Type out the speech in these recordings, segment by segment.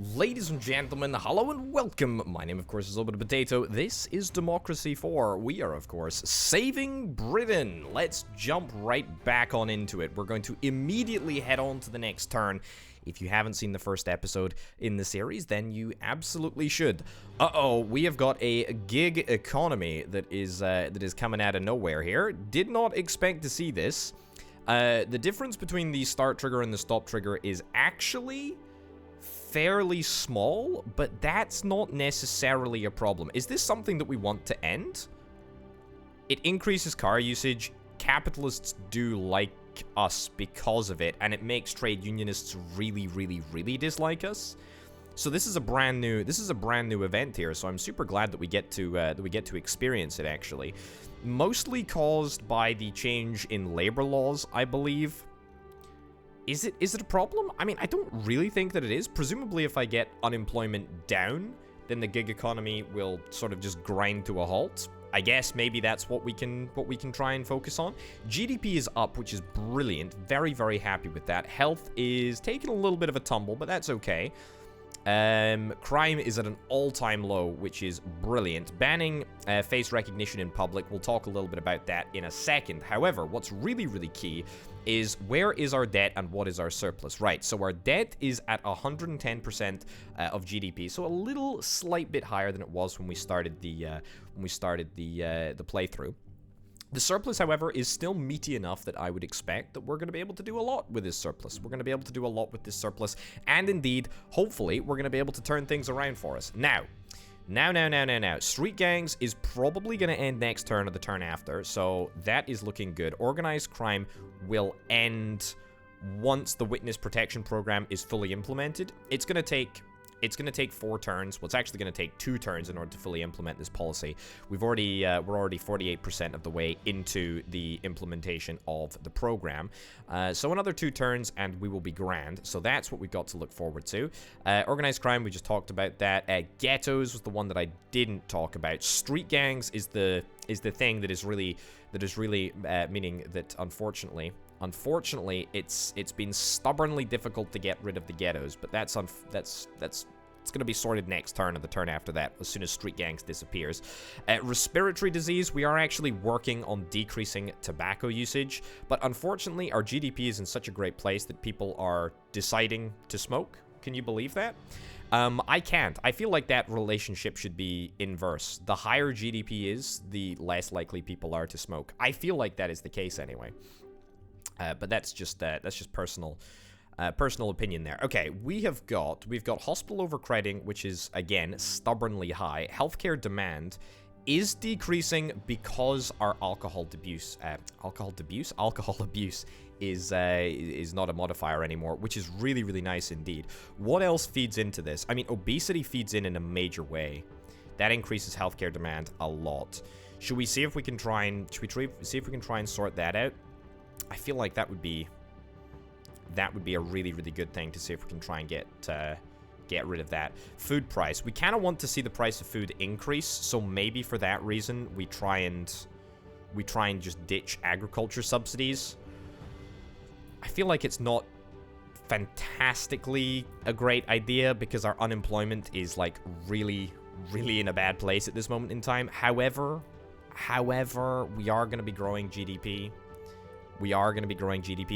Ladies and gentlemen, hello and welcome. My name, of course, is Obit Potato. This is Democracy 4. We are, of course, saving Britain. Let's jump right back on into it. We're going to immediately head on to the next turn. If you haven't seen the first episode in the series, then you absolutely should. Uh-oh, we have got a gig economy that is coming out of nowhere here. Did not expect to see this. The difference between the start trigger and the stop trigger is actually fairly small, but that's not necessarily a problem. Is this something that we want to end? It increases car usage. Capitalists do like us because of it, and it makes trade unionists really dislike us. So this is a brand new event here, so I'm super glad that we get to experience it actually. Mostly caused by the change in labor laws, I believe. Is it a problem? I mean, I don't really think that it is. Presumably, if I get unemployment down, then the gig economy will sort of just grind to a halt. I guess maybe that's what we can try and focus on. GDP is up, which is brilliant. Very happy with that. Health is taking a little bit of a tumble, but that's okay. Crime is at an all-time low, which is brilliant. Banning face recognition in public, we'll talk a little bit about that in a second. However, what's really key is where is our debt and what is our surplus? Right, so our debt is at 110% of GDP, so a little slight bit higher than it was when we started the playthrough. The surplus, however, is still meaty enough that I would expect that we're going to be able to do a lot with this surplus. We're going to be able to do a lot with this surplus, and indeed, hopefully, we're going to be able to turn things around for us. Now. Street gangs is probably going to end next turn or the turn after, so that is looking good. Organized crime will end once the witness protection program is fully implemented. It's going to take 4 turns. Well, it's actually going to take 2 turns in order to fully implement this policy. We're already 48% of the way into the implementation of the program. So another 2 turns and we will be grand. So that's what we've got to look forward to. Organized crime, we just talked about that. Ghettos was the one that I didn't talk about. Street gangs is the thing that is really meaning that unfortunately, it's been stubbornly difficult to get rid of the ghettos, but it's going to be sorted next turn or the turn after that, as soon as street gangs disappears. Respiratory disease, we are actually working on decreasing tobacco usage, but unfortunately, our GDP is in such a great place that people are deciding to smoke. Can you believe that? I can't. I feel like that relationship should be inverse. The higher GDP is, the less likely people are to smoke. I feel like that is the case anyway. But that's just personal opinion there. Okay, we've got hospital overcrowding, which is again stubbornly high. Healthcare demand is decreasing because our alcohol abuse is not a modifier anymore, which is really nice indeed. What else feeds into this? I mean, obesity feeds in a major way. That increases healthcare demand a lot. Should we see if we can try and sort that out? I feel like that would be a really good thing to see if we can try and get rid of that. Food price. We kind of want to see the price of food increase, so maybe for that reason we try and just ditch agriculture subsidies. I feel like it's not fantastically a great idea because our unemployment is like really in a bad place at this moment in time. However, we are going to be growing GDP.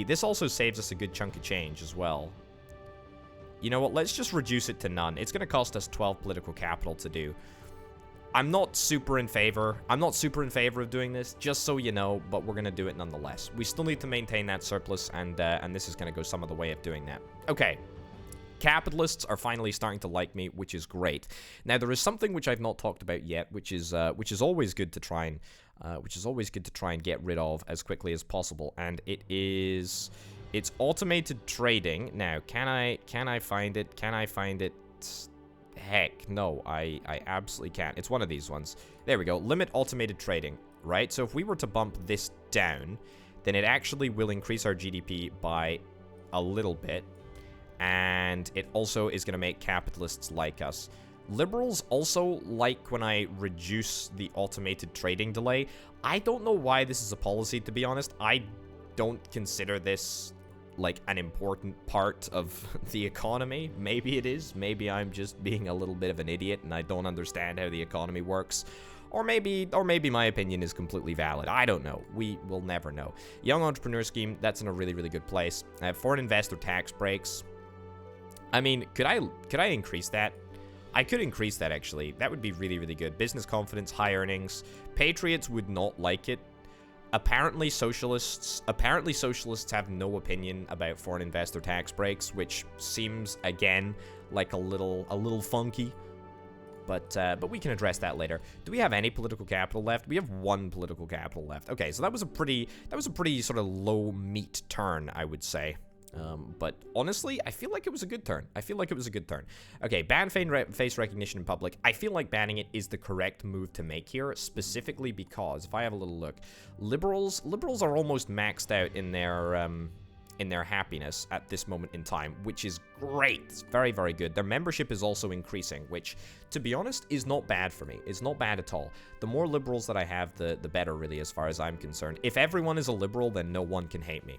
This also saves us a good chunk of change as well. You know what? Let's just reduce it to none. It's going to cost us 12 political capital to do. I'm not super in favor of doing this, just so you know, but we're going to do it nonetheless. We still need to maintain that surplus, and this is going to go some of the way of doing that. Okay. Capitalists are finally starting to like me, which is great. Now, there is something which I've not talked about yet, which is always good to try and get rid of as quickly as possible, and it's automated trading. Now, can I find it? Can I find it? Heck, no, I absolutely can't. It's one of these ones. There we go. Limit automated trading, right? So if we were to bump this down, then it actually will increase our GDP by a little bit. And it also is going to make capitalists like us. Liberals also like when I reduce the automated trading delay. I don't know why this is a policy, to be honest. I don't consider this like, an important part of the economy. Maybe it is. Maybe I'm just being a little bit of an idiot and I don't understand how the economy works. Or maybe my opinion is completely valid. I don't know. We will never know. Young Entrepreneur Scheme, that's in a really, really good place. Foreign investor tax breaks. I mean, could I increase that? I could increase that, actually. That would be really, really good. Business confidence, high earnings. Patriots would not like it. Apparently socialists have no opinion about foreign investor tax breaks, which seems, again, like a little funky. But we can address that later. Do we have any political capital left? We have 1 political capital left. Okay, so that was a pretty sort of low meat turn, I would say. But honestly, I feel like it was a good turn. Okay, ban face recognition in public. I feel like banning it is the correct move to make here, specifically because, if I have a little look, liberals are almost maxed out in their happiness at this moment in time, which is great. It's very, very good. Their membership is also increasing, which, to be honest, is not bad for me. It's not bad at all. The more liberals that I have, the better, really, as far as I'm concerned. If everyone is a liberal, then no one can hate me.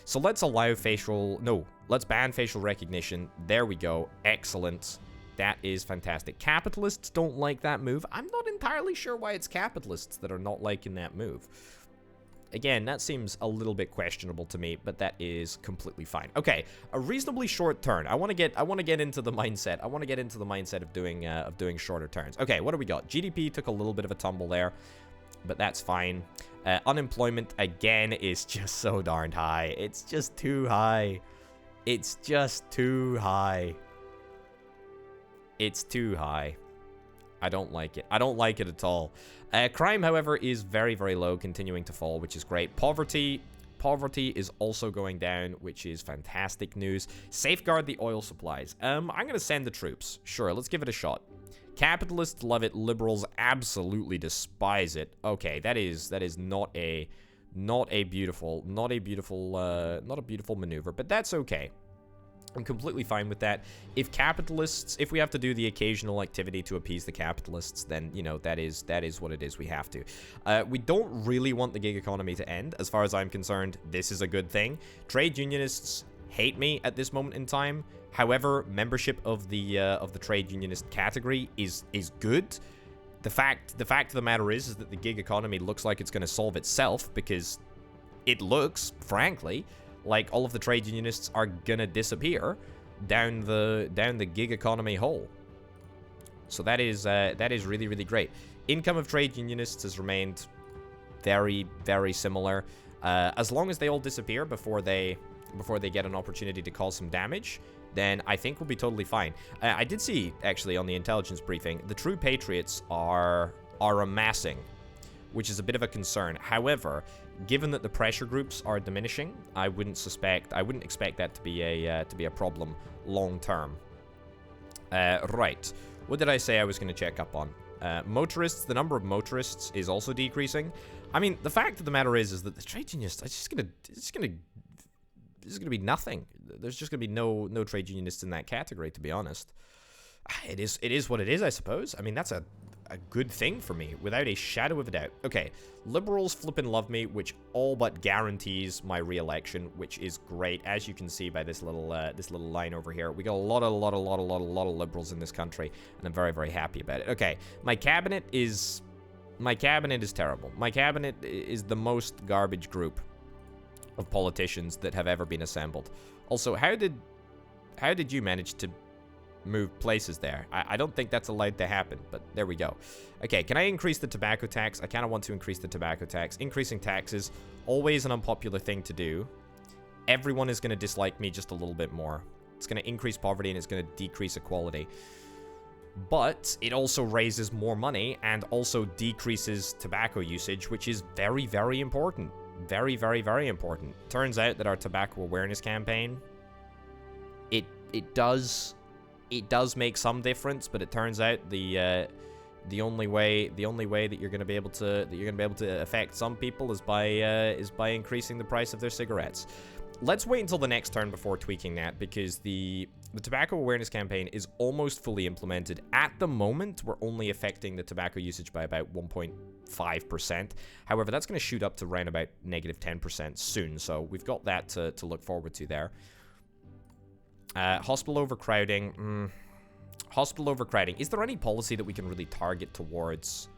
So let's let's ban facial recognition. There we go. Excellent. That is fantastic. Capitalists don't like that move. I'm not entirely sure why it's capitalists that are not liking that move. Again, that seems a little bit questionable to me, but that is completely fine. Okay, a reasonably short turn. I want to get into the mindset. I want to get into the mindset of doing shorter turns. Okay, what do we got? GDP took a little bit of a tumble there, but that's fine. Unemployment again is just so darn high. It's just too high. It's just too high. It's too high. I don't like it. I don't like it at all. Crime, however, is very, very low, continuing to fall, which is great. Poverty is also going down, which is fantastic news. Safeguard the oil supplies. I'm going to send the troops. Sure, let's give it a shot. Capitalists love it. Liberals absolutely despise it. Okay, that is not a beautiful maneuver, but that's okay. I'm completely fine with that. If we have to do the occasional activity to appease the capitalists, then, you know, that is what it is. We have to. We don't really want the gig economy to end. As far as I'm concerned, this is a good thing. Trade unionists hate me at this moment in time. However, membership of the trade unionist category is good. The fact of the matter is that the gig economy looks like it's going to solve itself, because it looks, frankly, like all of the trade unionists are gonna disappear down the gig economy hole. So that is really, really great. Income of trade unionists has remained very, very similar. As long as they all disappear before they get an opportunity to cause some damage, then I think we'll be totally fine. I did see, actually, on the intelligence briefing, the true patriots are amassing, which is a bit of a concern. However, given that the pressure groups are diminishing, I wouldn't expect that to be a problem long term. Right. What did I say I was going to check up on? Motorists. The number of motorists is also decreasing. I mean, the fact of the matter is that the trade unionists are just gonna be nothing. There's just gonna be no trade unionists in that category, to be honest. It is what it is, I suppose. I mean, that's a good thing for me, without a shadow of a doubt. Okay, liberals flippin' love me, which all but guarantees my re-election, which is great, as you can see by this little line over here. We got a lot of liberals in this country, and I'm very, very happy about it. Okay, my cabinet is terrible. My cabinet is the most garbage group of politicians that have ever been assembled. Also, how did you manage to move places there? I don't think that's allowed to happen, but there we go. Okay, can I increase the tobacco tax? I kind of want to increase the tobacco tax. Increasing taxes, always an unpopular thing to do. Everyone is going to dislike me just a little bit more. It's going to increase poverty and it's going to decrease equality. But it also raises more money and also decreases tobacco usage, which is very, very important. Very, very, very important. Turns out that our tobacco awareness campaign, it does make some difference, but it turns out the only way that you're going to be able to affect some people is by increasing the price of their cigarettes. let's wait until the next turn before tweaking that, because the tobacco awareness campaign is almost fully implemented. At the moment, we're only affecting the tobacco usage by about 1.5%. However, that's going to shoot up to around about negative 10% soon, so we've got that to look forward to there. Hospital overcrowding. Hospital overcrowding. Is there any policy that we can really target towards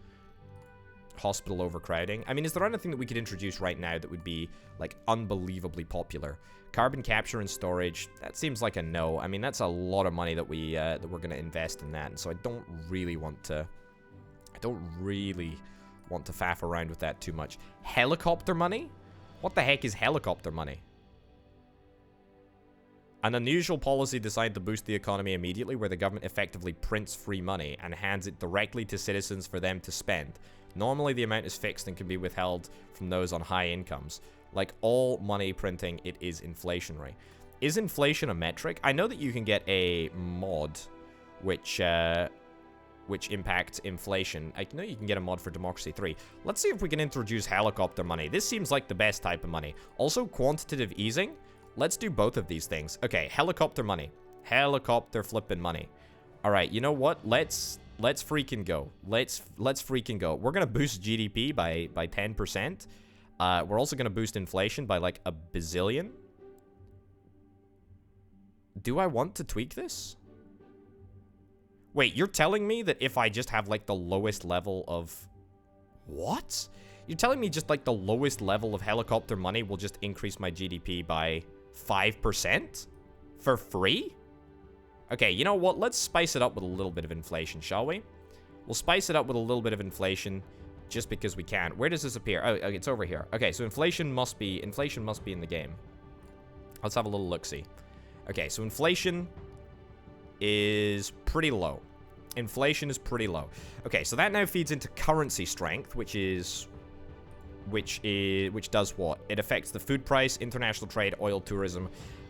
hospital overcrowding? I mean, is there anything that we could introduce right now that would be, like, unbelievably popular? Carbon capture and storage, that seems like a no. I mean, that's a lot of money that we're going to invest in that, and so I don't really want to faff around with that too much. Helicopter money? What the heck is helicopter money? An unusual policy designed to boost the economy immediately, where the government effectively prints free money and hands it directly to citizens for them to spend. Normally, the amount is fixed and can be withheld from those on high incomes. Like all money printing, it is inflationary. Is inflation a metric? I know that you can get a mod which impacts inflation. I know you can get a mod for Democracy 3. Let's see if we can introduce helicopter money. This seems like the best type of money. Also, quantitative easing. Let's do both of these things. Okay, helicopter money. Helicopter flipping money. All right, you know what? Let's freaking go. Let's freaking go. We're gonna boost GDP by 10%. We're also gonna boost inflation by like a bazillion. Do I want to tweak this? Wait, you're telling me that if I just have like the lowest level of... What? You're telling me just like the lowest level of helicopter money will just increase my GDP by 5%? For free? Okay, you know what? Let's spice it up with a little bit of inflation, shall we? We'll spice it up with a little bit of inflation just because we can. Where does this appear? Oh, okay, it's over here. Okay, so inflation must be in the game. Let's have a little look-see. Okay, so inflation is pretty low. Inflation is pretty low. Okay, so that now feeds into currency strength, which does what? It affects the food price, international trade, oil, tourism,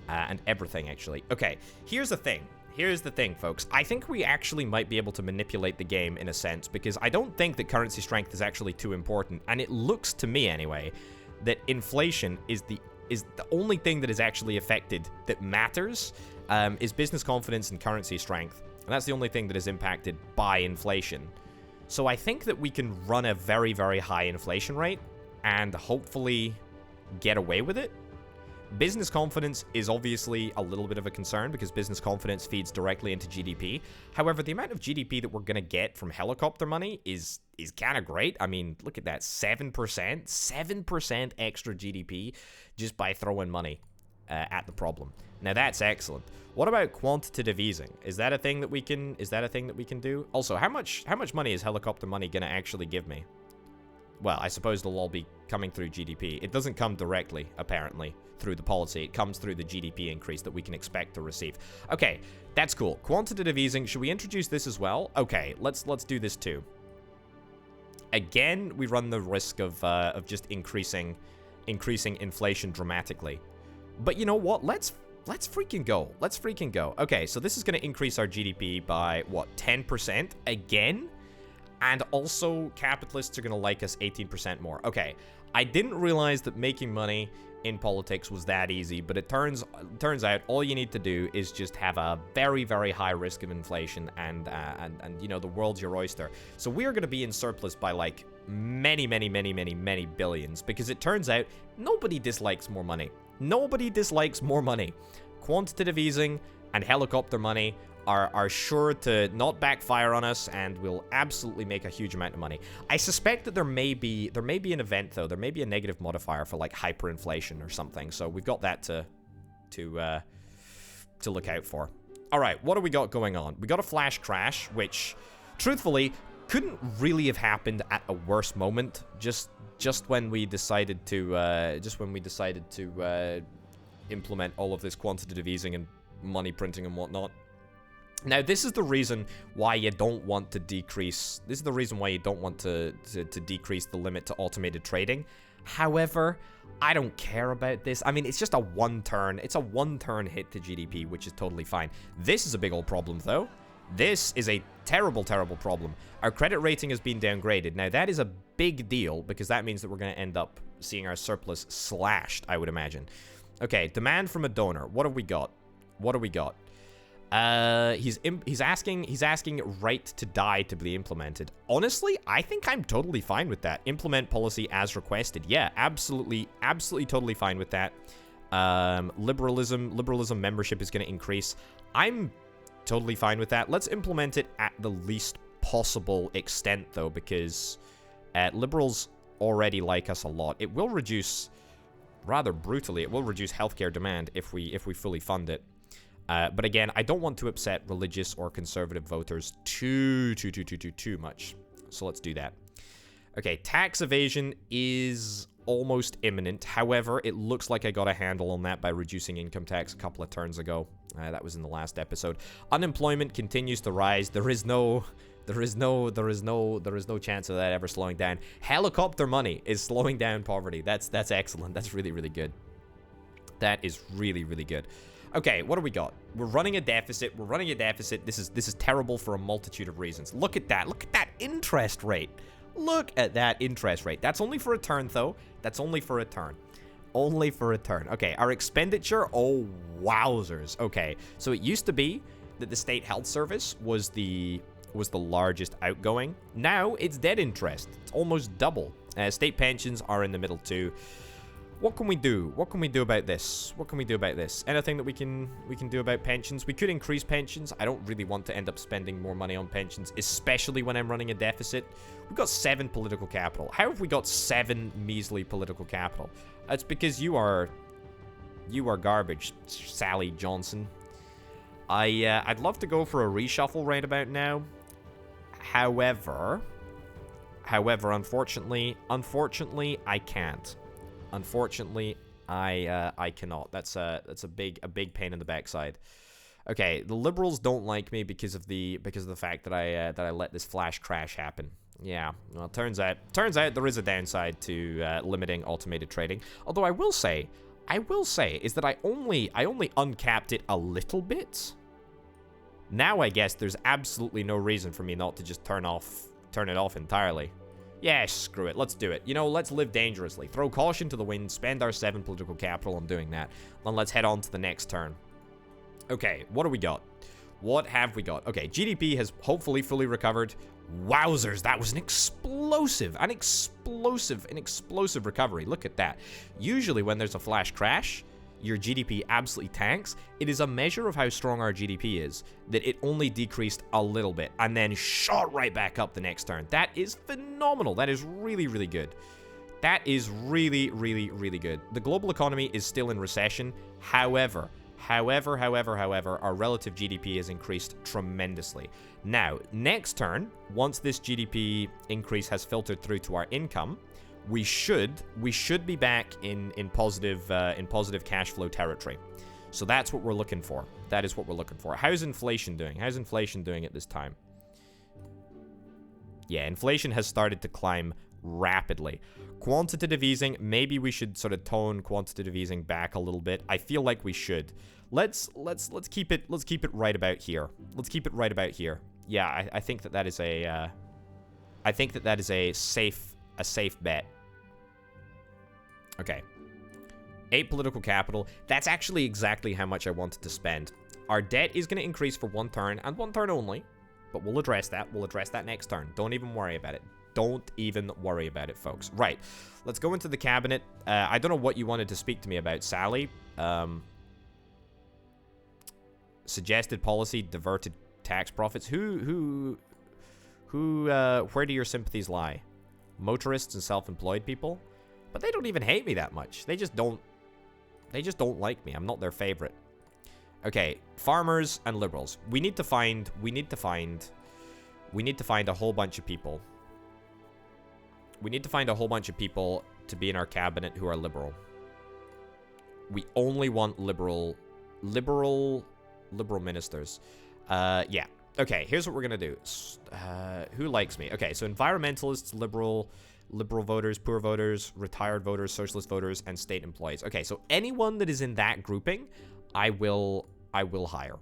and everything, actually. Okay, here's the thing. Here's the thing, folks. I think we actually might be able to manipulate the game in a sense, because I don't think that currency strength is actually too important, and it looks to me, anyway, that inflation is the only thing that is actually affected that matters, is business confidence and currency strength, and that's the only thing that is impacted by inflation. So I think that we can run a very, very high inflation rate and hopefully get away with it. Business confidence is obviously a little bit of a concern because business confidence feeds directly into GDP. However, the amount of GDP that we're going to get from helicopter money is kind of great. I mean, look at that, 7% extra GDP just by throwing money at the problem. Now that's excellent. What about quantitative easing? Is that a thing that we can do? Also, how much money is helicopter money going to actually give me? Well, I suppose they'll all be coming through GDP. It doesn't come directly, apparently, through the policy. It comes through the GDP increase that we can expect to receive. Okay, that's cool. Quantitative easing. Should we introduce this as well? Okay, let's do this too. Again, we run the risk of just increasing inflation dramatically. But you know what? Let's freaking go. Let's freaking go. Okay, so this is going to increase our GDP by, what, 10% again? And also, capitalists are going to like us 18% more. Okay, I didn't realize that making money in politics was that easy, but it turns out all you need to do is just have a very, very high risk of inflation, and you know, the world's your oyster. So we are going to be in surplus by like many billions, because it turns out nobody dislikes more money. Nobody dislikes more money. Quantitative easing and helicopter money are sure to not backfire on us, and will absolutely make a huge amount of money. I suspect that there may be an event, though. There may be a negative modifier for like hyperinflation or something. So we've got that to look out for. All right, what do we got going on? We got a flash crash, which, truthfully, couldn't really have happened at a worse moment. Just when we decided to implement all of this quantitative easing and money printing and whatnot. Now, this is the reason why you don't want to decrease... This is the reason why you don't want to decrease the limit to automated trading. However, I don't care about this. I mean, it's just a one-turn. It's a one-turn hit to GDP, which is totally fine. This is a big old problem, though. This is a terrible, terrible problem. Our credit rating has been downgraded. Now, that is a big deal, because that means that we're going to end up seeing our surplus slashed, I would imagine. Okay, demand from a donor. What have we got? What do we got? He's asking right to die to be implemented. Honestly, I think I'm totally fine with that. Implement policy as requested. Yeah, absolutely totally fine with that. Liberalism membership is going to increase. I'm totally fine with that. Let's implement it at the least possible extent, though, because liberals already like us a lot. It will reduce, rather brutally, it will reduce healthcare demand if we fully fund it. But again, I don't want to upset religious or conservative voters too much. So let's do that. Okay, tax evasion is almost imminent. However, it looks like I got a handle on that by reducing income tax a couple of turns ago. That was in the last episode. Unemployment continues to rise. There is no chance of that ever slowing down. Helicopter money is slowing down poverty. That's excellent. That's really good. That is really good. Okay, what do we got? We're running a deficit. This is terrible for a multitude of reasons. Look at that. Look at that interest rate. Look at that interest rate. That's only for a turn, though. That's only for a turn. Only for a turn. Okay, our expenditure. Oh, wowzers. Okay, so it used to be that the state health service was the largest outgoing. Now it's dead interest. It's almost double. State pensions are in the middle too. What can we do? What can we do about this? What can we do about this? Anything that we can do about pensions? We could increase pensions. I don't really want to end up spending more money on pensions, especially when I'm running a deficit. We've got 7 political capital. How have we got 7 measly political capital? That's because you are garbage, Sally Johnson. I'd love to go for a reshuffle right about now. However, unfortunately, I can't. Unfortunately, I cannot. That's a big pain in the backside. Okay, the liberals don't like me because of the fact that I let this flash crash happen. Yeah, well, turns out there is a downside to limiting automated trading. Although I will say is that I only uncapped it a little bit. Now I guess there's absolutely no reason for me not to just turn it off entirely. Yeah, screw it. Let's do it. You know, let's live dangerously. Throw caution to the wind, spend our 7 political capital on doing that. Then let's head on to the next turn. Okay, what do we got? What have we got? Okay, GDP has hopefully fully recovered. Wowzers, that was an explosive recovery. Look at that. Usually when there's a flash crash, your GDP absolutely tanks. It is a measure of how strong our GDP is that it only decreased a little bit and then shot right back up the next turn. That is phenomenal. That is really good. That is really good. The global economy is still in recession. However, our relative GDP has increased tremendously. Now, next turn, once this GDP increase has filtered through to our income, we should be back in positive cash flow territory. So that's what we're looking for. That is what we're looking for. How's inflation doing? How's inflation doing at this time? Yeah, inflation has started to climb rapidly. Quantitative easing, maybe we should sort of tone quantitative easing back a little bit. I feel like we should. Let's keep it right about here. Let's keep it right about here. Yeah, I think that is a safe bet. Okay. 8 political capital. That's actually exactly how much I wanted to spend. Our debt is going to increase for 1 turn, and 1 turn only. But we'll address that. We'll address that next turn. Don't even worry about it. Don't even worry about it, folks. Right. Let's go into the cabinet. I don't know what you wanted to speak to me about, Sally. Suggested policy, diverted tax profits. Where do your sympathies lie? Motorists and self-employed people? But they don't even hate me that much. They just don't like me. I'm not their favorite. Okay, farmers and liberals. We need to find a whole bunch of people. We need to find a whole bunch of people to be in our cabinet who are liberal. We only want liberal ministers. Yeah. Okay, here's what we're gonna do. Who likes me? Okay, so environmentalists, liberal voters, poor voters, retired voters, socialist voters, and state employees. Okay, so anyone that is in that grouping, I will hire.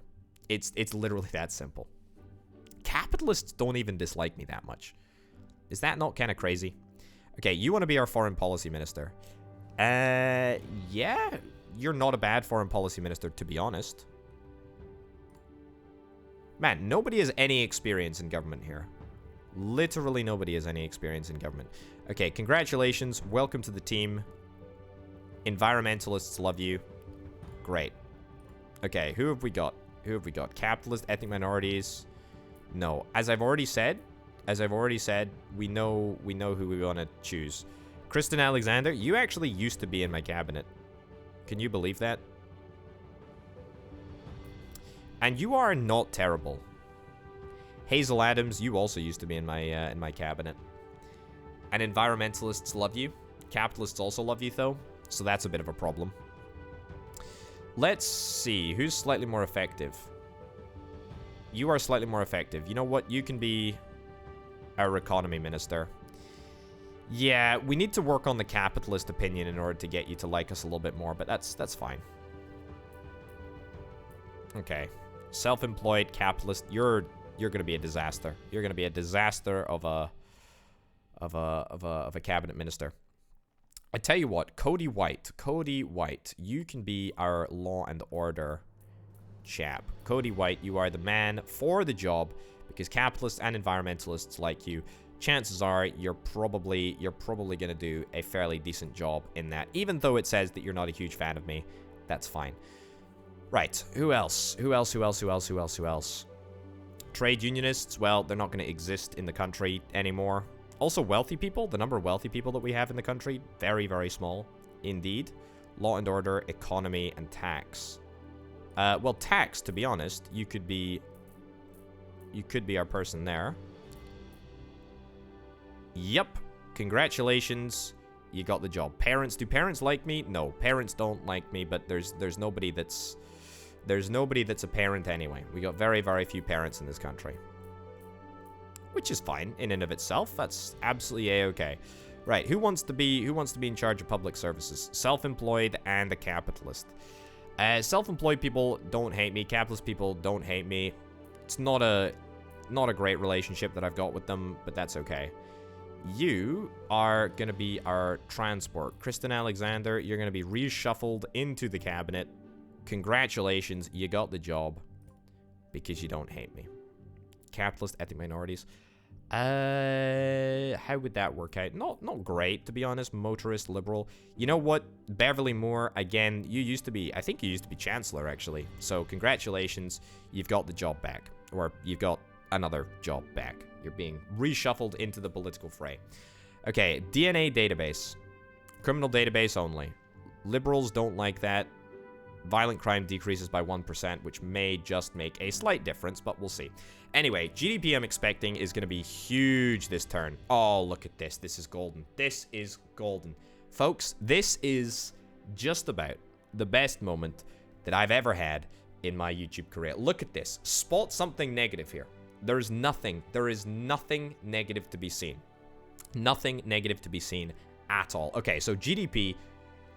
It's literally that simple. Capitalists don't even dislike me that much. Is that not kind of crazy? Okay, you want to be our foreign policy minister? Yeah, you're not a bad foreign policy minister, to be honest. Man, nobody has any experience in government here. Literally nobody has any experience in government. Okay, congratulations. Welcome to the team. Environmentalists love you. Great. Okay, who have we got? Who have we got? Capitalist, ethnic minorities. No, as I've already said, we know who we want to choose. Kristen Alexander, you actually used to be in my cabinet. Can you believe that? And you are not terrible. Hazel Adams, you also used to be in my cabinet. And environmentalists love you. Capitalists also love you, though. So that's a bit of a problem. Let's see. Who's slightly more effective? You are slightly more effective. You know what? You can be our economy minister. Yeah, we need to work on the capitalist opinion in order to get you to like us a little bit more, but that's fine. Okay. Self-employed capitalist. You're gonna be a disaster. You're gonna be a disaster of a cabinet minister. I tell you what, Cody White, you can be our law and order chap. Cody White, you are the man for the job because capitalists and environmentalists like you. Chances are you're probably gonna do a fairly decent job in that. Even though it says that you're not a huge fan of me, that's fine. Right, who else? Who else? Trade unionists, well, they're not gonna exist in the country anymore. Also, wealthy people, the number of wealthy people that we have in the country, very, very small indeed. Law and order, economy, and tax. Well, tax, to be honest, you could be our person there. Yep. Congratulations. You got the job. Parents, do parents like me? No, parents don't like me, but there's nobody that's a parent anyway. We got very, very few parents in this country. Which is fine in and of itself. That's absolutely a-okay. Right, who wants to be in charge of public services? Self-employed and a capitalist. Self-employed people don't hate me. Capitalist people don't hate me. It's not a great relationship that I've got with them, but that's okay. You are going to be our transport. Kristen Alexander, you're going to be reshuffled into the cabinet. Congratulations, you got the job because you don't hate me. Capitalist, ethnic minorities. How would that work out? Not great, to be honest. Motorist, liberal. You know what? Beverly Moore, again, I think you used to be Chancellor, actually. So, congratulations. You've got the job back. Or, you've got another job back. You're being reshuffled into the political fray. Okay, DNA database. Criminal database only. Liberals don't like that. Violent crime decreases by 1%, which may just make a slight difference, but we'll see. Anyway, GDP I'm expecting is going to be huge this turn. Oh, look at this. This is golden. This is golden. Folks, this is just about the best moment that I've ever had in my YouTube career. Look at this. Spot something negative here. There is nothing negative to be seen. Nothing negative to be seen at all. Okay, so GDP...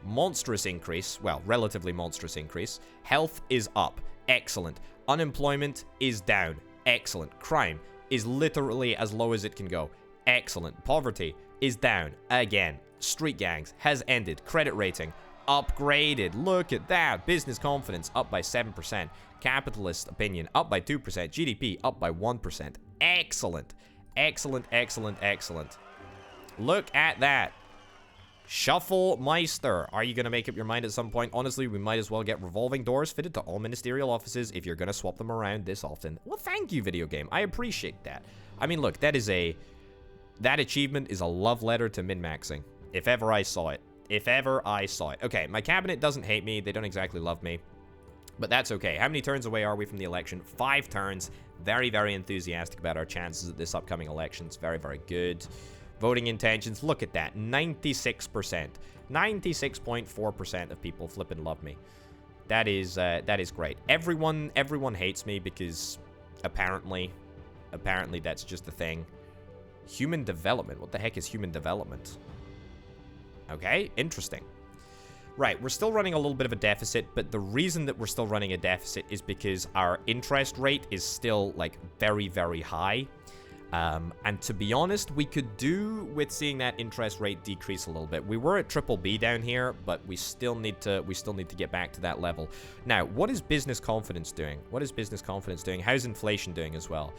monstrous increase. Well, relatively monstrous increase. Health is up. Excellent. Unemployment is down. Excellent. Crime is literally as low as it can go. Excellent. Poverty is down. Again. Street gangs has ended. Credit rating upgraded. Look at that. Business confidence up by 7%. Capitalist opinion up by 2%. GDP up by 1%. Excellent. Excellent, excellent, excellent. Look at that. Shuffle Meister. Are you going to make up your mind at some point? Honestly, we might as well get revolving doors fitted to all ministerial offices if you're going to swap them around this often. Well, thank you, video game. I appreciate that. I mean, look, that achievement is a love letter to min-maxing. If ever I saw it. If ever I saw it. Okay, my cabinet doesn't hate me. They don't exactly love me. But that's okay. How many turns away are we from the election? 5 turns. Very, very enthusiastic about our chances at this upcoming election. It's very, very good. Voting intentions, look at that, 96%. 96.4% of people flippin' love me. That is great. Everyone hates me because apparently that's just a thing. Human development, what the heck is human development? Okay, interesting. Right, we're still running a little bit of a deficit, but the reason that we're still running a deficit is because our interest rate is still, like, very, very high. And to be honest, we could do with seeing that interest rate decrease a little bit. We were at triple B down here, but we still need to get back to that level. Now, what is business confidence doing? What is business confidence doing? How's inflation doing as well?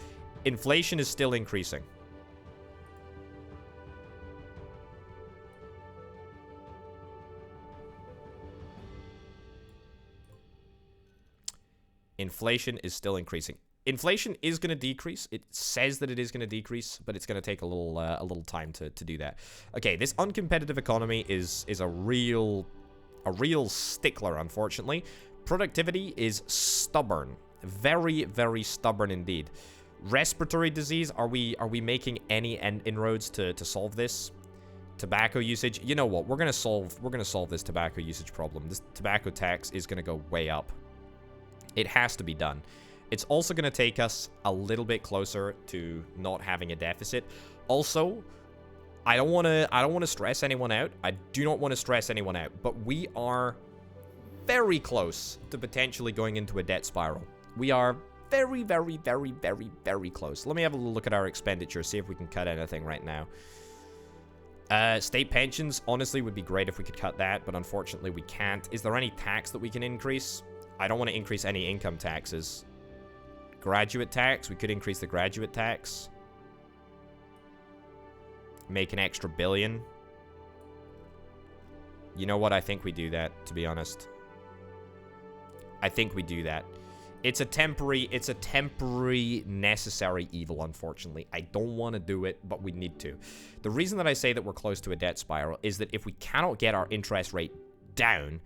Inflation is still increasing. Inflation is still increasing. Inflation is going to decrease. It says that it is going to decrease, but it's going to take a little time to do that. Okay, this uncompetitive economy is a real stickler, unfortunately. Productivity is stubborn, very, very stubborn indeed. Respiratory disease, are we making any inroads to solve this? Tobacco usage, you know what? We're gonna solve this tobacco usage problem. This tobacco tax is gonna go way up. It has to be done. It's also going to take us a little bit closer to not having a deficit. Also, I don't want to stress anyone out. I do not want to stress anyone out, but we are very close to potentially going into a debt spiral. We are very, very, very, very, very close. Let me have a little look at our expenditure, see if we can cut anything right now. State pensions, honestly, would be great if we could cut that, but unfortunately we can't. Is there any tax that we can increase? I don't want to increase any income taxes. Graduate tax, we could increase the graduate tax. Make an extra $1 billion. You know what? I think we do that, to be honest. I think we do that. It's a temporary necessary evil, unfortunately. I don't want to do it, but we need to. The reason that I say that we're close to a debt spiral is that if we cannot get our interest rate down,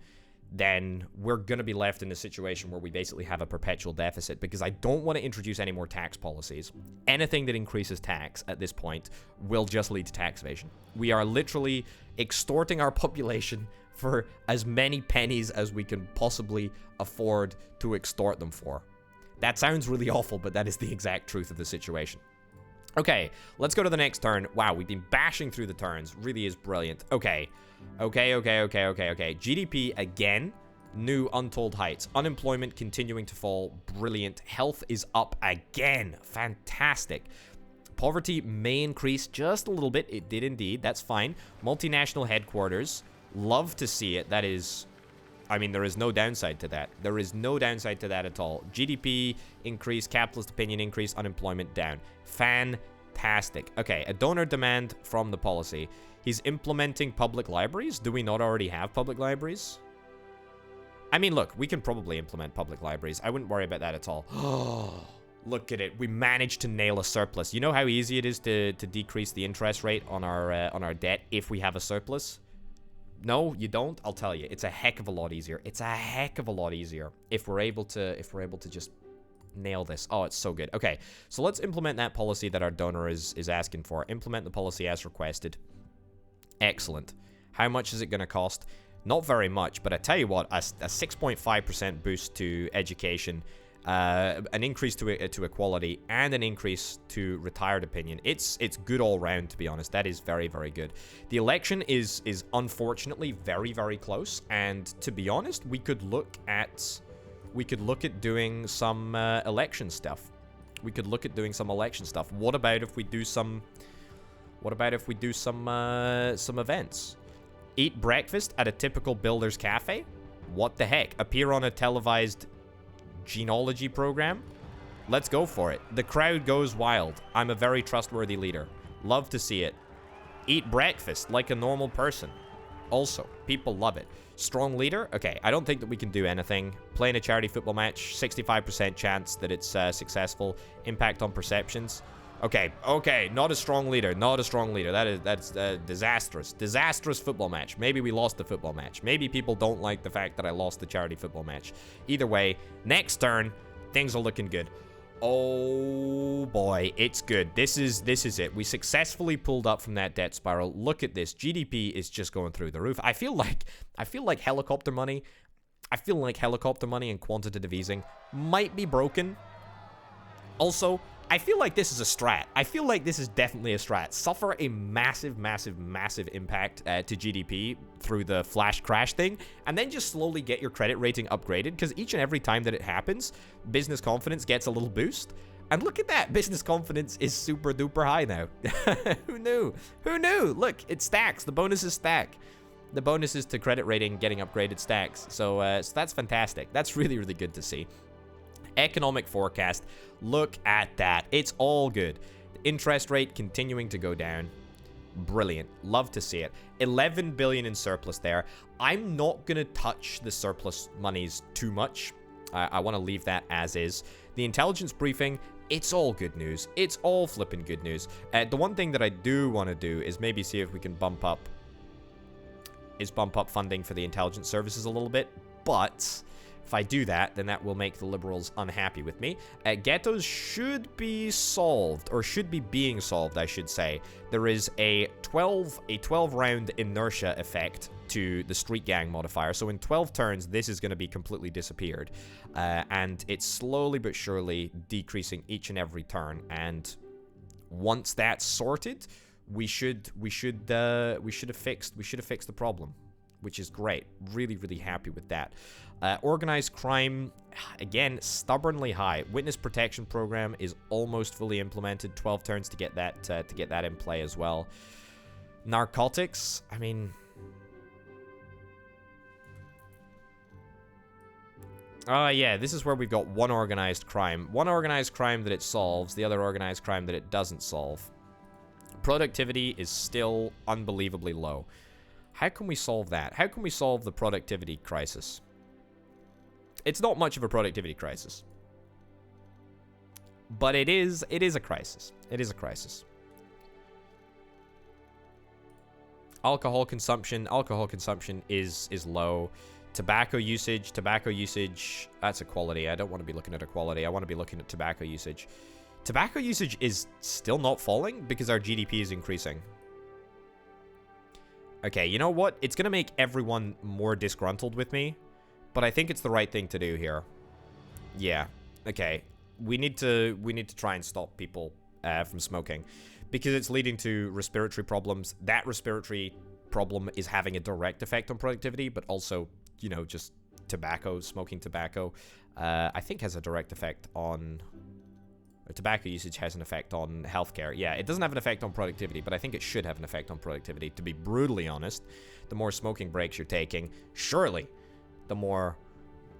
then we're going to be left in a situation where we basically have a perpetual deficit, because I don't want to introduce any more tax policies. Anything that increases tax at this point will just lead to tax evasion. We are literally extorting our population for as many pennies as we can possibly afford to extort them for. That sounds really awful, but that is the exact truth of the situation. Okay, let's go to the next turn. Wow, we've been bashing through the turns. Really is brilliant. Okay. GDP again, new untold heights. Unemployment continuing to fall. Brilliant. Health is up again. Fantastic. Poverty may increase just a little bit. It did indeed. That's fine. Multinational headquarters. Love to see it. That is... I mean, there is no downside to that. There is no downside to that at all. GDP increase, capitalist opinion increase, unemployment down. Fantastic. Okay, a donor demand from the policy. He's implementing public libraries. Do we not already have public libraries? I mean, look, we can probably implement public libraries. I wouldn't worry about that at all. Oh, look at it. We managed to nail a surplus. You know how easy it is to decrease the interest rate on our debt if we have a surplus? No, you don't? I'll tell you. It's a heck of a lot easier. It's a heck of a lot easier if we're able to just nail this. Oh, it's so good. Okay, so let's implement that policy that our donor is asking for. Implement the policy as requested. Excellent. How much is it going to cost? Not very much, but I tell you what, a 6.5% boost to education, an increase to equality, and an increase to retired opinion. It's good all round, to be honest. That is very, very good. The election is unfortunately very, very close, and to be honest, we could look at doing some election stuff. What about if we do some events? Eat breakfast at a typical builder's cafe? What the heck? Appear on a televised genealogy program? Let's go for it. The crowd goes wild. I'm a very trustworthy leader. Love to see it. Eat breakfast like a normal person. Also, people love it. Strong leader? Okay, I don't think that we can do anything. Playing a charity football match, 65% chance that it's successful. Impact on perceptions. Okay, not a strong leader. That's disastrous. Disastrous football match. Maybe we lost the football match. Maybe people don't like the fact that I lost the charity football match. Either way, next turn, things are looking good. Oh boy, it's good. This is it. We successfully pulled up from that debt spiral. Look at this. GDP is just going through the roof. I feel like helicopter money. And quantitative easing might be broken. Also, I feel like this is a strat. I feel like this is definitely a strat. Suffer a massive, massive, massive impact to GDP through the flash crash thing, and then just slowly get your credit rating upgraded, because each and every time that it happens, business confidence gets a little boost, And look at that. Business confidence is super duper high now. Who knew? Who knew? Look, it stacks. The bonuses stack. The bonuses to credit rating getting upgraded stacks. So that's fantastic. That's really, really good to see. Economic forecast. Look at that. It's all good. The interest rate continuing to go down. Brilliant. Love to see it. 11 billion in surplus there. I'm not going to touch the surplus monies too much. I want to leave that as is. The intelligence briefing, it's all good news. It's all flipping good news. The one thing that I do want to do is maybe see if we can bump up funding for the intelligence services a little bit. But if I do that, then that will make the Liberals unhappy with me. Ghettos should be solved, or should be being solved, I should say. There is a 12-round inertia effect to the street gang modifier. So in 12 turns, this is going to be completely disappeared. And it's slowly but surely decreasing each and every turn. And once that's sorted, we should have fixed the problem, which is great. Really, really happy with that. Organized crime, again, stubbornly high. Witness protection program is almost fully implemented. 12 turns to get that in play as well. Narcotics, I mean, yeah, this is where we've got one organized crime. One organized crime that it solves, the other organized crime that it doesn't solve. Productivity is still unbelievably low. How can we solve that? How can we solve the productivity crisis? It's not much of a productivity crisis. But it is a crisis. It is a crisis. Alcohol consumption is low. Tobacco usage, that's equality. I don't want to be looking at equality. I want to be looking at tobacco usage. Tobacco usage is still not falling because our GDP is increasing. Okay, you know what? It's going to make everyone more disgruntled with me, but I think it's the right thing to do here. Yeah. Okay. We need to try and stop people from smoking because it's leading to respiratory problems. That respiratory problem is having a direct effect on productivity, but also, you know, just smoking tobacco, I think has a direct effect on... Tobacco usage has an effect on healthcare. Yeah, it doesn't have an effect on productivity, but I think it should have an effect on productivity. To be brutally honest, the more smoking breaks you're taking, surely, the more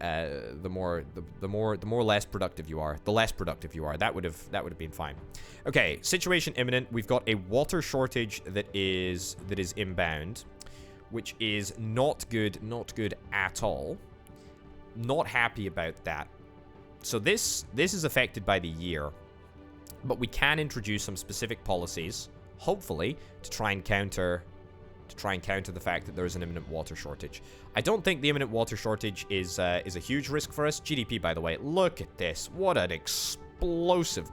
less productive you are. The less productive you are. That would have been fine. Okay, situation imminent. We've got a water shortage that is inbound, which is not good. Not good at all. Not happy about that. So this is affected by the year, but we can introduce some specific policies, hopefully, to try and counter the fact that there is an imminent water shortage. I don't think the imminent water shortage is a huge risk for us. GDP, by the way, look at this. What an explosive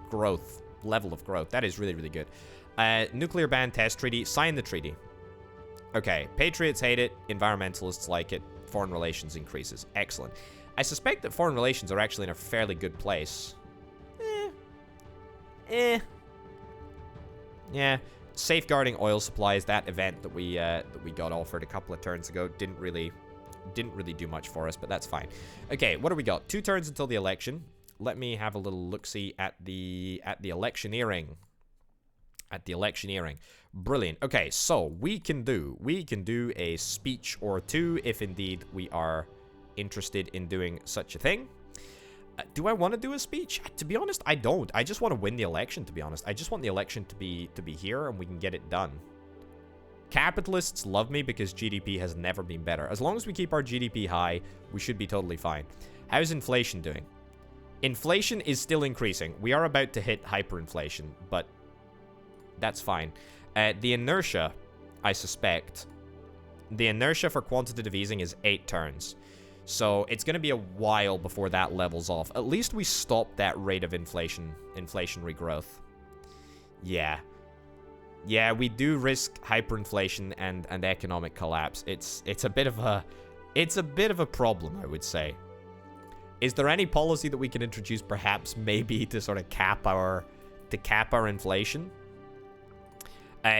level of growth. That is really, really good. Nuclear ban test treaty. Sign the treaty. Okay, patriots hate it. Environmentalists like it. Foreign relations increases. Excellent. I suspect that foreign relations are actually in a fairly good place. Yeah. Safeguarding oil supplies, that event that we got offered a couple of turns ago didn't really do much for us, but that's fine. Okay, what do we got? 2 turns until the election. Let me have a little look-see at the electioneering. Brilliant. Okay, so we can do a speech or two if indeed we are interested in doing such a thing. Do I want to do a speech? To be honest, I don't. I just want to win the election, to be honest. I just want the election to be here and we can get it done. Capitalists love me because GDP has never been better. As long as we keep our GDP high, we should be totally fine. How's inflation doing? Inflation is still increasing. We are about to hit hyperinflation, but that's fine. The inertia, I suspect, the inertia for quantitative easing is 8 turns. So it's going to be a while before that levels off. At least we stop that rate of inflationary growth. Yeah. Yeah, we do risk hyperinflation and economic collapse. It's a bit of a problem, I would say. Is there any policy that we can introduce, perhaps, maybe to sort of cap our inflation?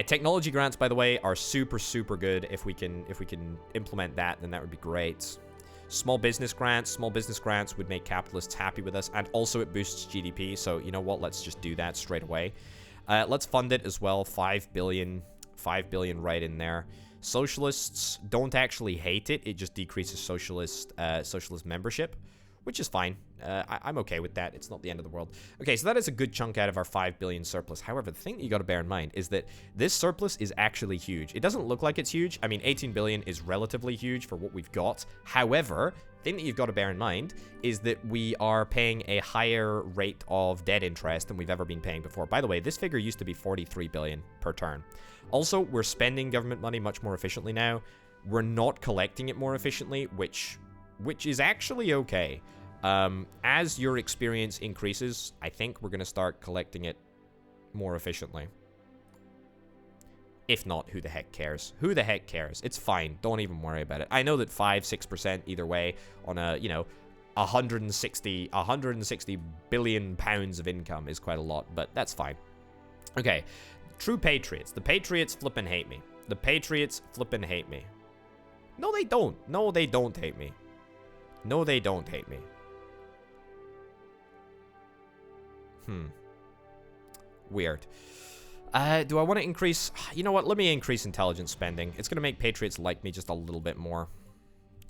Technology grants, by the way, are super, super good. If we can implement that, then that would be great. Small business grants would make capitalists happy with us, and also it boosts GDP, so you know what, let's just do that straight away. Let's fund it as well, 5 billion right in there. Socialists don't actually hate it, it just decreases socialist membership, which is fine. I'm okay with that. It's not the end of the world. Okay, so that is a good chunk out of our 5 billion surplus. However, the thing that you got to bear in mind is that this surplus is actually huge. It doesn't look like it's huge. I mean, 18 billion is relatively huge for what we've got. However, the thing that you've got to bear in mind is that we are paying a higher rate of debt interest than we've ever been paying before. By the way, this figure used to be 43 billion per turn. Also, we're spending government money much more efficiently now. We're not collecting it more efficiently, which is actually okay. As your experience increases, I think we're going to start collecting it more efficiently. If not, who the heck cares? Who the heck cares? It's fine. Don't even worry about it. I know that 5-6% either way on a, you know, 160 billion pounds of income is quite a lot, but that's fine. Okay, true patriots. The patriots flippin' hate me. The patriots flippin' hate me. No, they don't. No, they don't hate me. No, they don't hate me. Weird. Do I want to increase... You know what? Let me increase intelligence spending. It's going to make patriots like me just a little bit more.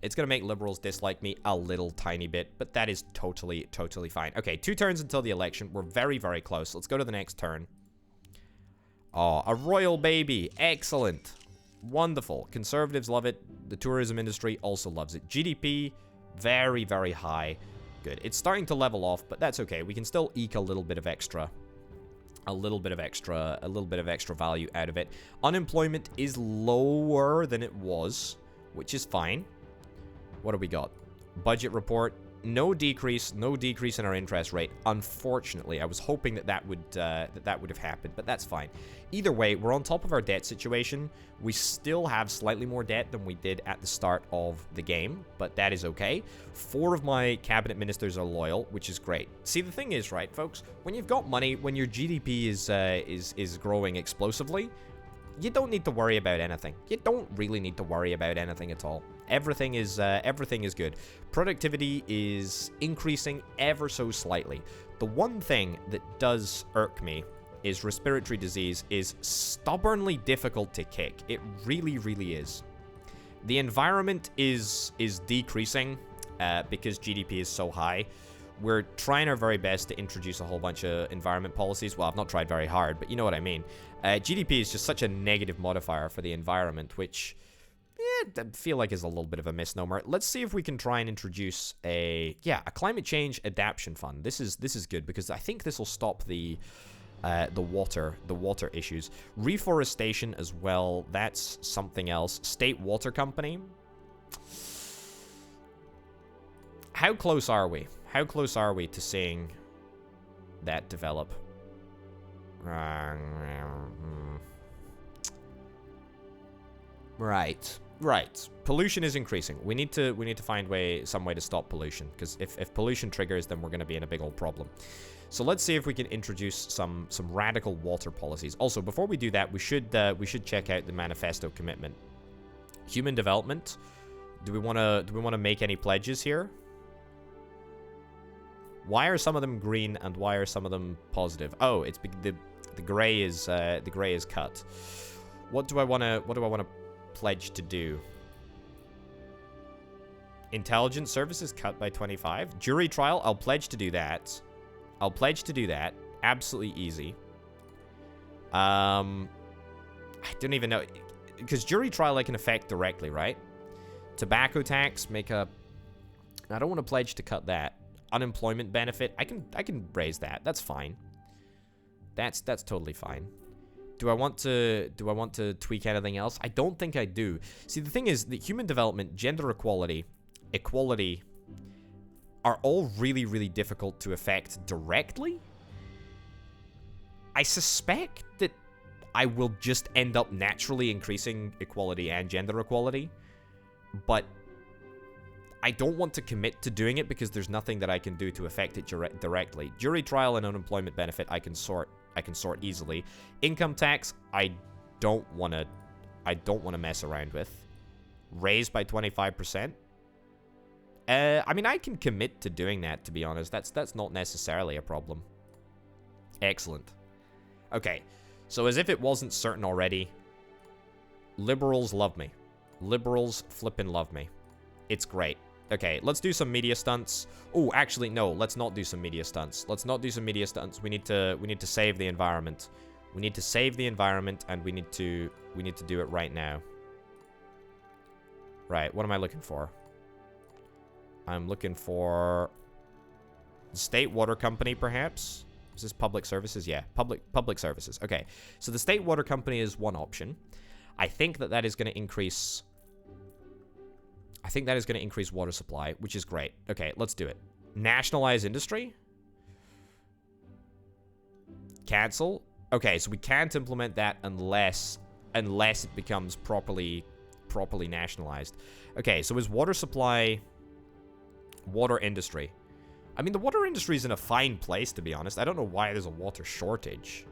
It's going to make liberals dislike me a little tiny bit, but that is totally fine. Okay, 2 turns until the election. We're very, very close. Let's go to the next turn. Oh, a royal baby. Excellent. Wonderful. Conservatives love it. The tourism industry also loves it. GDP, very, very high. Good. It's starting to level off, but that's okay. We can still eke a little bit of extra value out of it. Unemployment is lower than it was, which is fine. What do we got? Budget report. No decrease in our interest rate. Unfortunately, I was hoping that would have happened, but that's fine. Either way, we're on top of our debt situation. We still have slightly more debt than we did at the start of the game, but that is okay. 4 of my cabinet ministers are loyal, which is great. See, the thing is, right, folks, when you've got money, when your GDP is growing explosively, you don't need to worry about anything. You don't really need to worry about anything at all. Everything is good. Productivity is increasing ever so slightly. The one thing that does irk me is respiratory disease is stubbornly difficult to kick. It really, really is. The environment is decreasing because GDP is so high. We're trying our very best to introduce a whole bunch of environment policies. Well, I've not tried very hard, but you know what I mean. GDP is just such a negative modifier for the environment, which I feel like is a little bit of a misnomer. Let's see if we can try and introduce a climate change adaptation fund. This is good because I think this will stop the water issues. Reforestation as well. That's something else. State water company. How close are we? How close are we to seeing that develop? Right. Pollution is increasing. We need to find some way to stop pollution, because if pollution triggers, then we're going to be in a big old problem. So let's see if we can introduce some radical water policies. Also, before we do that, we should check out the manifesto commitment. Human development. Do we want to make any pledges here? Why are some of them green and why are some of them positive? Oh, it's the gray is cut. What do I want to pledge to do? Intelligence services cut by 25. Jury trial, I'll pledge to do that. Absolutely easy. I don't even know, because jury trial I can affect directly, right? Tobacco tax, I don't want to pledge to cut that. Unemployment benefit, I can raise that. That's fine. That's totally fine. Do I want to tweak anything else? I don't think I do. See, the thing is that human development, gender equality are all really, really difficult to affect directly. I suspect that I will just end up naturally increasing equality and gender equality, but I don't want to commit to doing it because there's nothing that I can do to affect it directly. Jury trial and unemployment benefit I can sort easily. Income tax I don't want to mess around with. Raised by 25%. I mean, I can commit to doing that, to be honest. That's not necessarily a problem. Excellent. Okay, so as if it wasn't certain already, liberals love me. Liberals flippin' love me. It's great. Okay, let's do some media stunts. Oh, actually, no, let's not do some media stunts. Let's not do some media stunts. We need to save the environment. We need to save the environment, and we need to do it right now. Right, what am I looking for? I'm looking for the State Water Company, perhaps? Is this public services? Yeah, public services. Okay, so the State Water Company is one option. I think that is going to increase... I think that is going to increase water supply, which is great. Okay, let's do it. Nationalize industry? Cancel? Okay, so we can't implement that unless it becomes properly nationalized. Okay, so is water supply... Water industry. I mean, the water industry is in a fine place, to be honest. I don't know why there's a water shortage.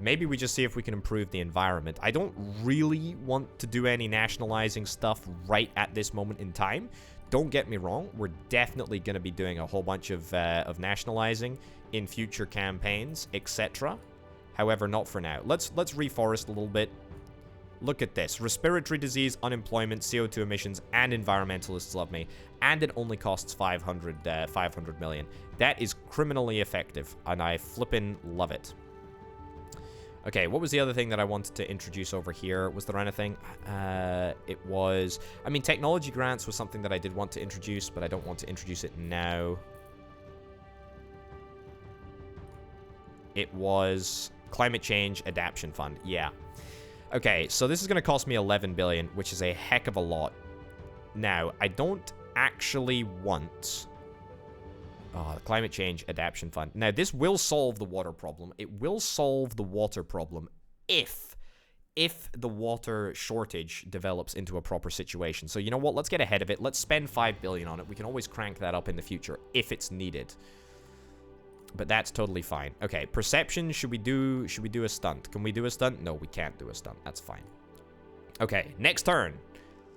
Maybe we just see if we can improve the environment. I don't really want to do any nationalizing stuff right at this moment in time. Don't get me wrong. We're definitely going to be doing a whole bunch of nationalizing in future campaigns, etc. However, not for now. Let's reforest a little bit. Look at this. Respiratory disease, unemployment, CO2 emissions, and environmentalists love me. And it only costs 500 million. That is criminally effective, and I flippin' love it. Okay, what was the other thing that I wanted to introduce over here? Was there anything? It was... I mean, technology grants was something that I did want to introduce, but I don't want to introduce it now. It was Climate Change Adaptation Fund. Yeah. Okay, so this is going to cost me 11 billion, which is a heck of a lot. Now, I don't actually want... Oh, the Climate Change Adaptation Fund. Now, this will solve the water problem. It will solve the water problem if the water shortage develops into a proper situation. So, you know what? Let's get ahead of it. Let's spend 5 billion on it. We can always crank that up in the future if it's needed. But that's totally fine. Okay, perception. Should we do a stunt? Can we do a stunt? No, we can't do a stunt. That's fine. Okay, next turn.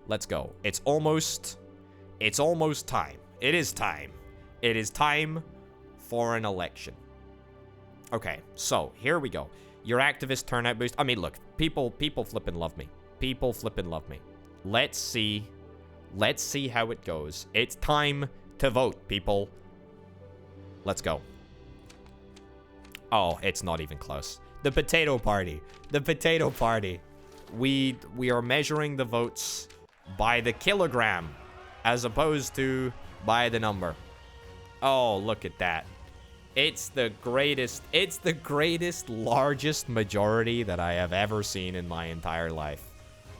Let's go. It's almost time. It is time. It is time for an election. Okay, so here we go. Your activist turnout boost. I mean, look, people flippin' love me. People flippin' love me. Let's see how it goes. It's time to vote, people. Let's go. Oh, it's not even close. The potato party. The potato party. We are measuring the votes by the kilogram as opposed to by the number. Oh, look at that. It's the greatest, largest majority that I have ever seen in my entire life.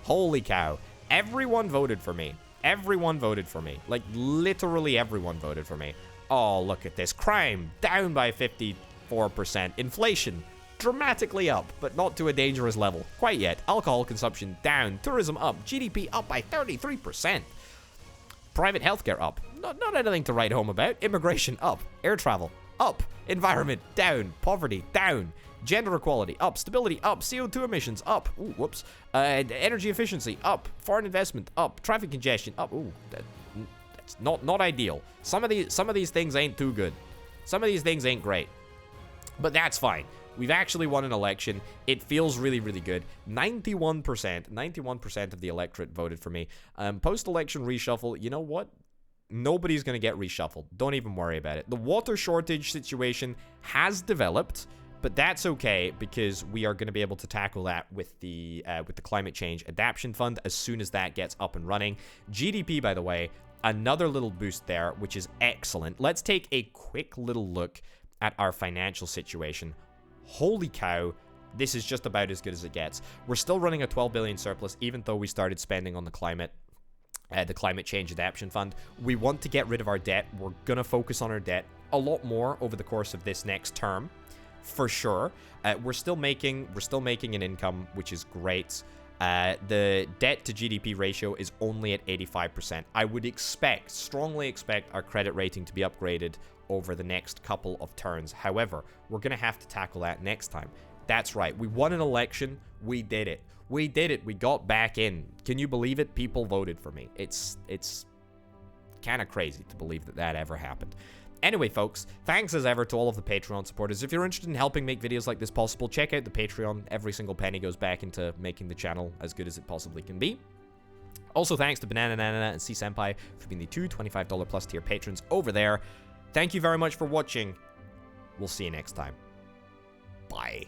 Holy cow. Everyone voted for me. Everyone voted for me. Like, literally everyone voted for me. Oh, look at this. Crime down by 54%. Inflation dramatically up, but not to a dangerous level quite yet. Alcohol consumption down. Tourism up. GDP up by 33%. Private healthcare up. Not anything to write home about. Immigration up. Air travel up. Environment down. Poverty down. Gender equality up. Stability up. CO2 emissions up. Ooh, whoops. Energy efficiency up. Foreign investment up. Traffic congestion up. Ooh, that's not ideal. Some of these things ain't too good. Some of these things ain't great. But that's fine. We've actually won an election. It feels really, really good. 91% of the electorate voted for me. Post-election reshuffle, you know what? Nobody's going to get reshuffled. Don't even worry about it. The water shortage situation has developed, but that's okay because we are going to be able to tackle that with the Climate Change Adaptation Fund as soon as that gets up and running. GDP, by the way, another little boost there, which is excellent. Let's take a quick little look at our financial situation. Holy cow, this is just about as good as it gets. We're still running a 12 billion surplus, even though we started spending on the Climate Change Adaptation Fund. We want to get rid of our debt. We're going to focus on our debt a lot more over the course of this next term, for sure. We're still making an income, which is great. The debt to GDP ratio is only at 85%. I would strongly expect our credit rating to be upgraded over the next couple of turns. However, we're going to have to tackle that next time. That's right. We won an election. We did it. We did it. We got back in. Can you believe it? People voted for me. It's kind of crazy to believe that that ever happened. Anyway, folks, thanks as ever to all of the Patreon supporters. If you're interested in helping make videos like this possible, check out the Patreon. Every single penny goes back into making the channel as good as it possibly can be. Also, thanks to Banana Nana and C-Senpai for being the two $25 plus tier patrons over there. Thank you very much for watching. We'll see you next time. Bye.